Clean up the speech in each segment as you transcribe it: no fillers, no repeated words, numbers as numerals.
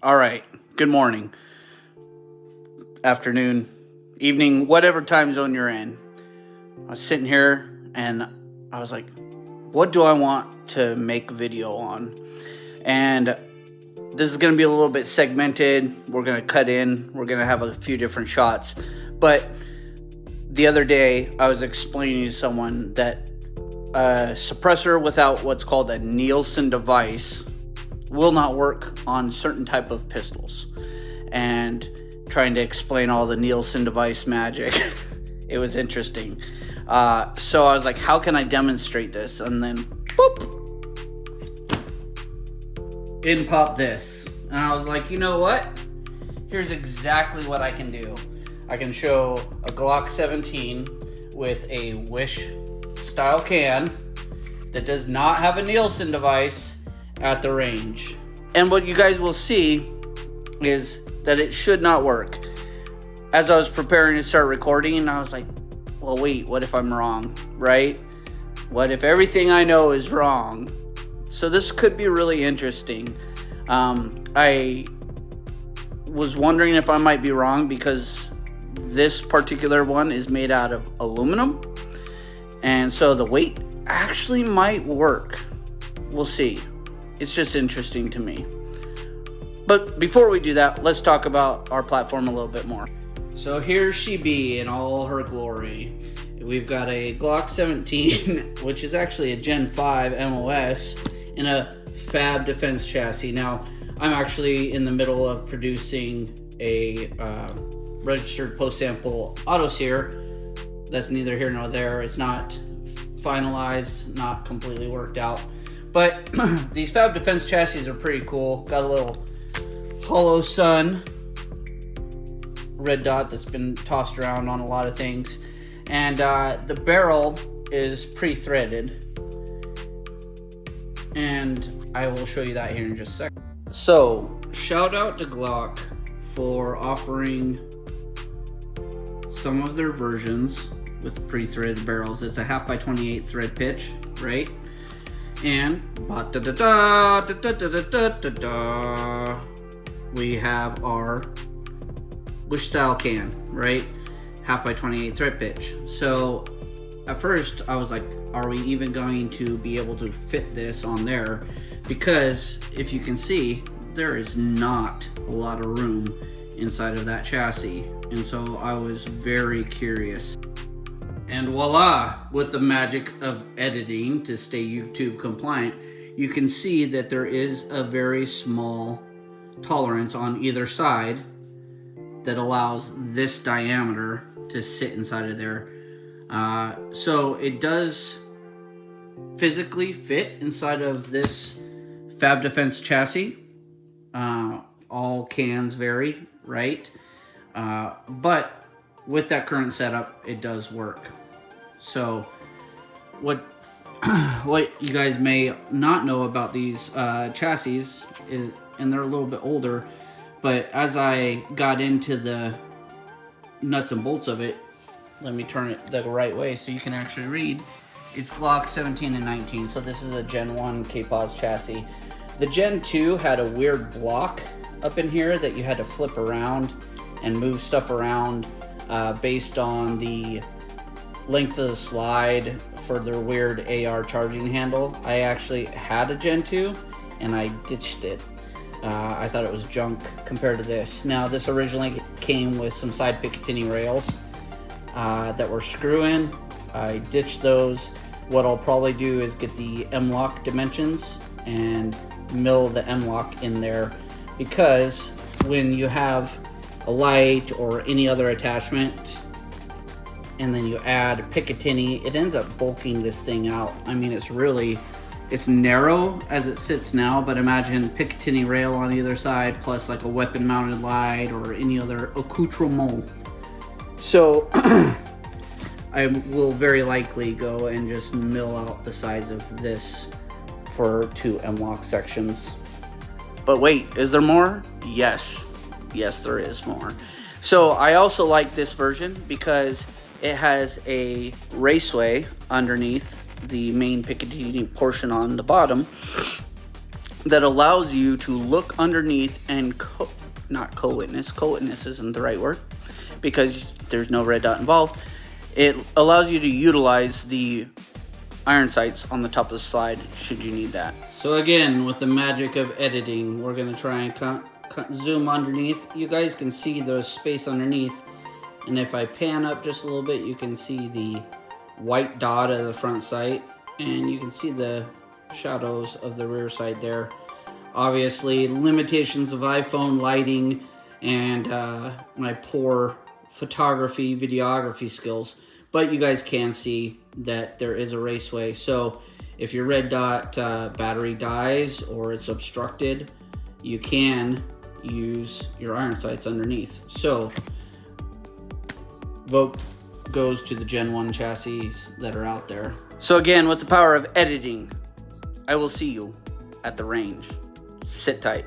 All right. Good morning, afternoon, evening, whatever time zone you're in. I was sitting here and I was like, what do I want to make a video on? And this is going to be a little bit segmented. We're going to cut in. We're going to have a few different shots. But the other day, I was explaining to someone that a suppressor without what's called a Nielsen device will not work on certain type of pistols, and trying to explain all the Nielsen device magic. It was interesting. So I was like, how can I demonstrate this? And then boop, in popped this. And I was like, you know what? Here's exactly what I can do. I can show a Glock 17 with a Wish style can that does not have a Nielsen device at the range. And what you guys will see is that it should not work. As I was preparing to start recording, I was like, well, wait, what if I'm wrong, right? What if everything I know is wrong? So this could be really interesting. I was wondering if I might be wrong because this particular one is made out of aluminum. And so the weight actually might work. We'll see. It's just interesting to me. But before we do that, let's talk about our platform a little bit more. So here she be in all her glory. We've got a Glock 17, which is actually a Gen 5 MOS in a Fab Defense chassis. Now, I'm actually in the middle of producing a registered post-sample auto-sear. That's neither here nor there. It's not finalized, not completely worked out. But these Fab Defense chassis are pretty cool. Got a little hollow sun red dot that's been tossed around on a lot of things. And the barrel is pre-threaded. And I will show you that here in just a second. So, shout out to Glock for offering some of their versions with pre-threaded barrels. It's a 1/2x28 thread pitch, right? And we have our Wish style can, right? 1/2x28 thread pitch. So at first I was like, are we even going to be able to fit this on there? Because if you can see, there is not a lot of room inside of that chassis. And so I was very curious. And voila, with the magic of editing to stay YouTube compliant, you can see that there is a very small tolerance on either side that allows this diameter to sit inside of there. So it does physically fit inside of this Fab Defense chassis. All cans vary, right? But with that current setup, it does work. So what you guys may not know about these chassis is, and they're a little bit older, but as I got into the nuts and bolts of it, let me turn it the right way so you can actually read. It's Glock 17 and 19, so this is a Gen 1 KPOS chassis. The Gen 2 had a weird block up in here that you had to flip around and move stuff around based on the length of the slide for their weird AR charging handle. I actually had a Gen 2 and I ditched it. I thought it was junk compared to this. Now this originally came with some side Picatinny rails that were screw-in. I ditched those. What I'll probably do is get the M-LOK dimensions and mill the M-LOK in there, because when you have a light or any other attachment and then you add Picatinny, it ends up bulking this thing out. I mean, it's narrow as it sits now, but imagine Picatinny rail on either side plus like a weapon mounted light or any other accoutrement. So I will very likely go and just mill out the sides of this for 2 M-LOK sections. But wait, is there more? Yes, there is more. So I also like this version because it has a raceway underneath the main Picatinny portion on the bottom that allows you to look underneath and not co-witness. Co-witness isn't the right word because there's no red dot involved. It allows you to utilize the iron sights on the top of the slide should you need that. So again, with the magic of editing, we're going to try and zoom underneath. You guys can see the space underneath, and if I pan up just a little bit, you can see the white dot of the front sight, and you can see the shadows of the rear sight there. Obviously, limitations of iPhone lighting and my poor photography, videography skills, but you guys can see that there is a raceway. So if your red dot battery dies or it's obstructed, you can use your iron sights underneath. So vote goes to the Gen 1 chassis that are out there. So again, with the power of editing, I will see you at the range. Sit tight.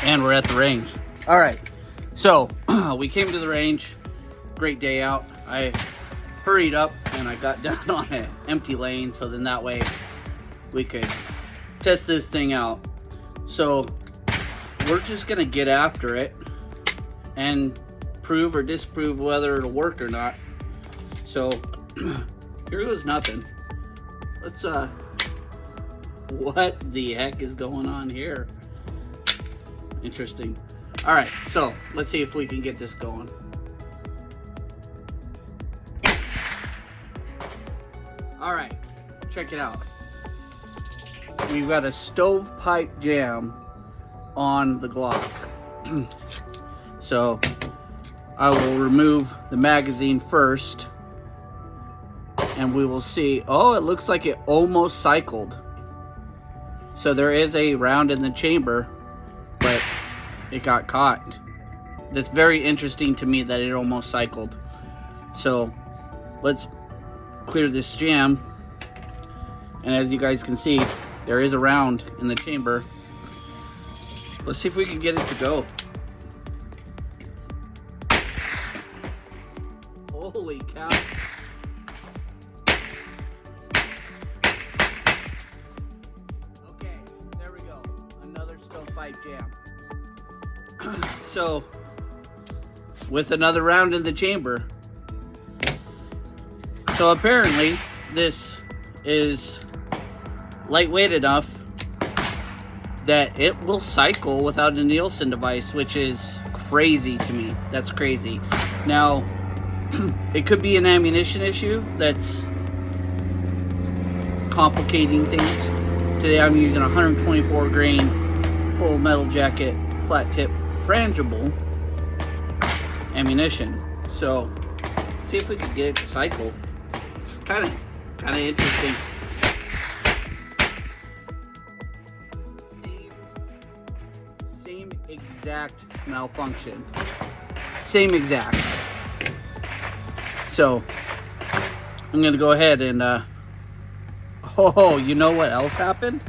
And we're at the range. All right, so we came to the range. Great day out. I hurried up and I got down on an empty lane, so then that way we could test this thing out. So we're just gonna get after it and prove or disprove whether it'll work or not. So here goes nothing. Let's what the heck is going on here? Interesting. All right, so let's see if we can get this going. All right, check it out. We've got a stovepipe jam on the Glock. So I will remove the magazine first, and we will see. Oh, it looks like it almost cycled. So there is a round in the chamber, but it got caught. That's very interesting to me that it almost cycled. So let's clear this jam, and as you guys can see, there is a round in the chamber. Let's see if we can get it to go. Holy cow. Okay, there we go. Another stovepipe jam. So, with another round in the chamber. So apparently, this is lightweight enough that it will cycle without a Nielsen device, which is crazy to me. That's crazy. Now, it could be an ammunition issue that's complicating things. Today I'm using 124 grain full metal jacket flat tip frangible ammunition. So see if we can get it to cycle. It's kind of interesting. Same exact malfunction. Same exact. So I'm gonna go ahead and oh, you know what else happened?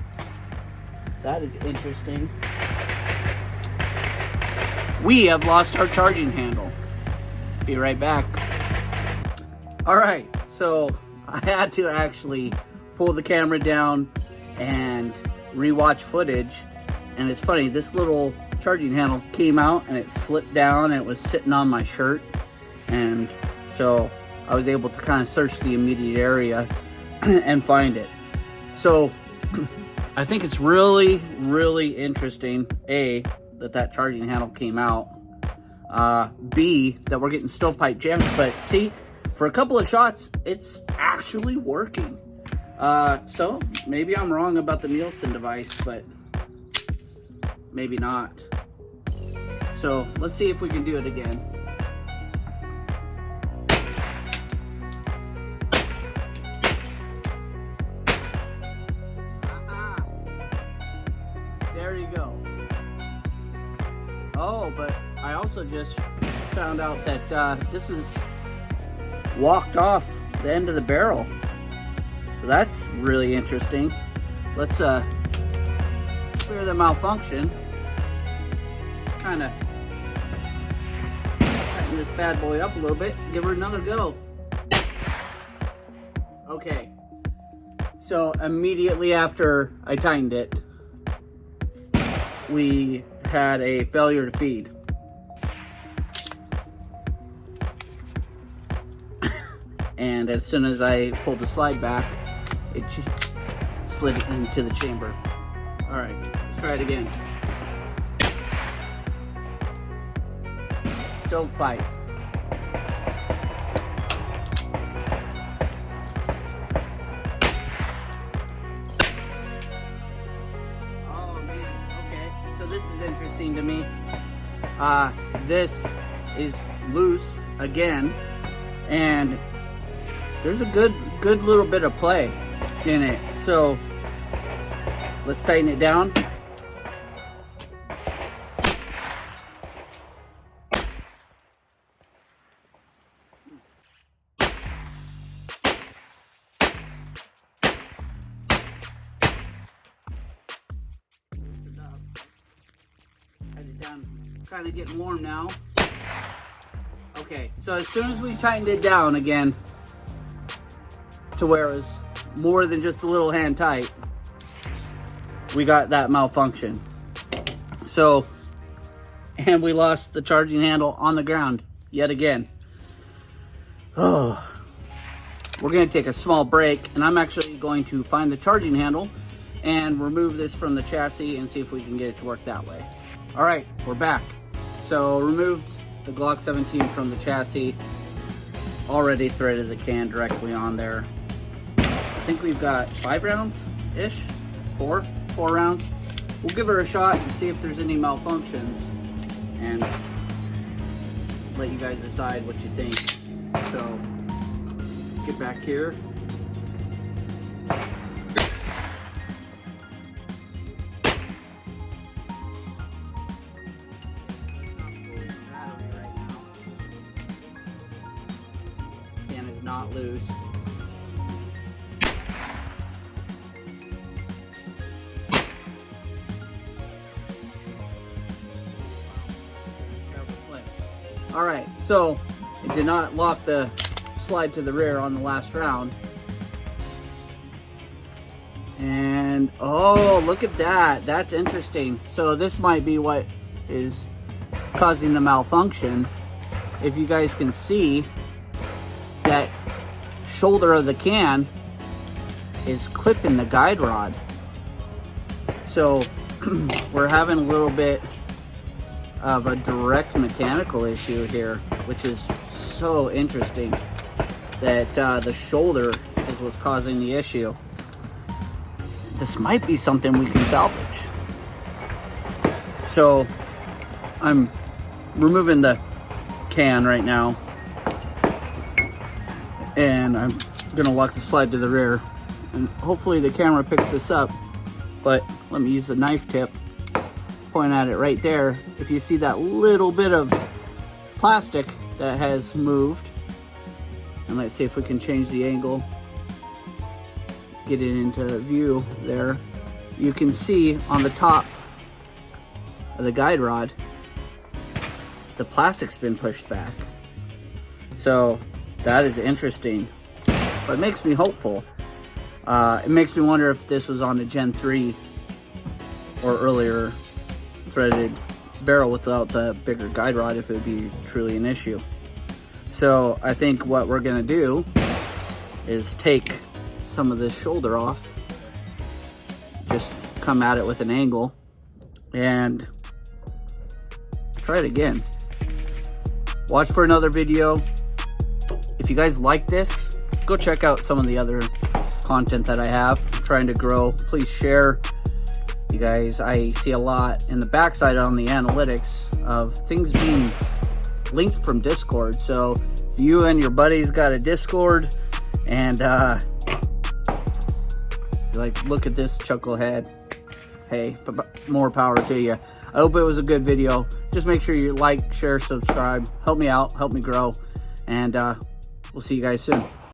That is interesting. We have lost our charging handle. Be right back. All right, so I had to actually pull the camera down and rewatch footage, and it's funny, this little charging handle came out and it slipped down and it was sitting on my shirt, and so I was able to kind of search the immediate area and find it. So I think it's really, really interesting, A, that charging handle came out, B, that we're getting stovepipe jams, but see, for a couple of shots, it's actually working. So maybe I'm wrong about the Nielsen device, but maybe not. So let's see if we can do it again. There you go. Oh, but I also just found out that this is walked off the end of the barrel. So that's really interesting. Let's clear the malfunction. Kind of tighten this bad boy up a little bit. Give her another go. Okay. So immediately after I tightened it, we had a failure to feed. And as soon as I pulled the slide back, it slid into the chamber. All right, let's try it again. Stovepipe. Oh man, okay. So this is interesting to me. This is loose again, and there's a good little bit of play in it. So let's tighten it down. Tighten it down. Kind of getting warm now. Okay, so as soon as we tightened it down again to where it was more than just a little hand tight, we got that malfunction. So, and we lost the charging handle on the ground yet again. Oh, we're gonna take a small break, and I'm actually going to find the charging handle and remove this from the chassis and see if we can get it to work that way. All right, we're back. So removed the Glock 17 from the chassis, already threaded the can directly on there. I think we've got 5 rounds-ish, four rounds. We'll give her a shot and see if there's any malfunctions and let you guys decide what you think. So, get back here. Can is not loose. All right, so it did not lock the slide to the rear on the last round. And oh, look at that. That's interesting. So this might be what is causing the malfunction. If you guys can see, that shoulder of the can is clipping the guide rod. So we're having a little bit of a direct mechanical issue here, which is so interesting that the shoulder is what's causing the issue. This might be something we can salvage. So I'm removing the can right now, and I'm gonna lock the slide to the rear, and hopefully the camera picks this up. But let me use a knife tip, point at it right there. If you see that little bit of plastic that has moved, and let's see if we can change the angle, get it into view there. You can see on the top of the guide rod, the plastic's been pushed back. So that is interesting, but it makes me hopeful. It makes me wonder if this was on a Gen 3 or earlier threaded barrel without the bigger guide rod, if it would be truly an issue. So I think what we're gonna do is take some of this shoulder off, just come at it with an angle and try it again. Watch for another video. If you guys like this, go check out some of the other content that I have. I'm trying to grow. Please share. You guys, I see a lot in the backside on the analytics of things being linked from Discord. So if you and your buddies got a Discord and like, look at this chucklehead, hey, more power to you. I hope it was a good video. Just make sure you like, share, subscribe. Help me out, help me grow, and we'll see you guys soon.